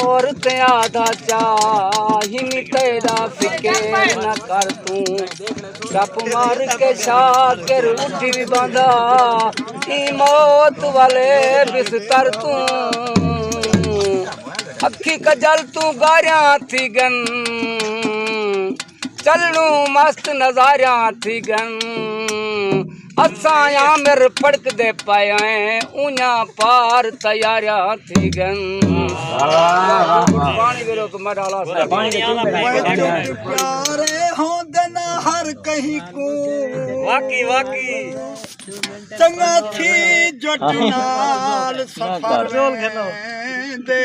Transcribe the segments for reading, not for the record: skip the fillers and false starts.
और ते आधा चाहिए तेरा फिक्र न कर तू चप मार के शाकर उठी भी बांधा ई मौत वाले बिस्तर तू अखी कजल तू गारियां थी गन चलनू मस्त नजारियां थी गन असां या मेरे पड़क दे पाया ऊंया पार तैयारियां थी गन पानी वेलो तो मैं डाला पानी के प्यारे हो देना हर कहीं को वाकी वाकी चंगा थी जट नाल सफर दे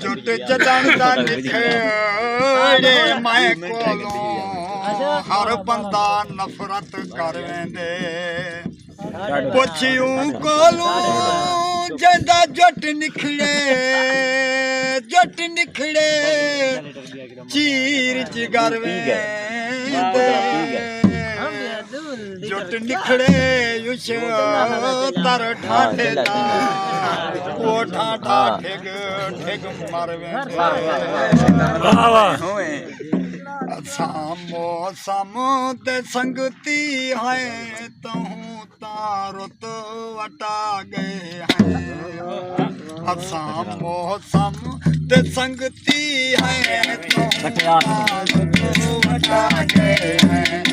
जट जदन दा निखड़े मैं कोलों हर बंदा नफरत कर वेंदे पुछियूं कोलों जदा जट निखड़े चीर जिगर वेंदे जट निखड़े युश तर ठाठे दा ओ ठाठा ठेग ठेग मारवे सामो सामो ते संगती है तहूं तारुत वटा गए हैं सामो साम ते संगती है तहूं तारुत वटा गए हैं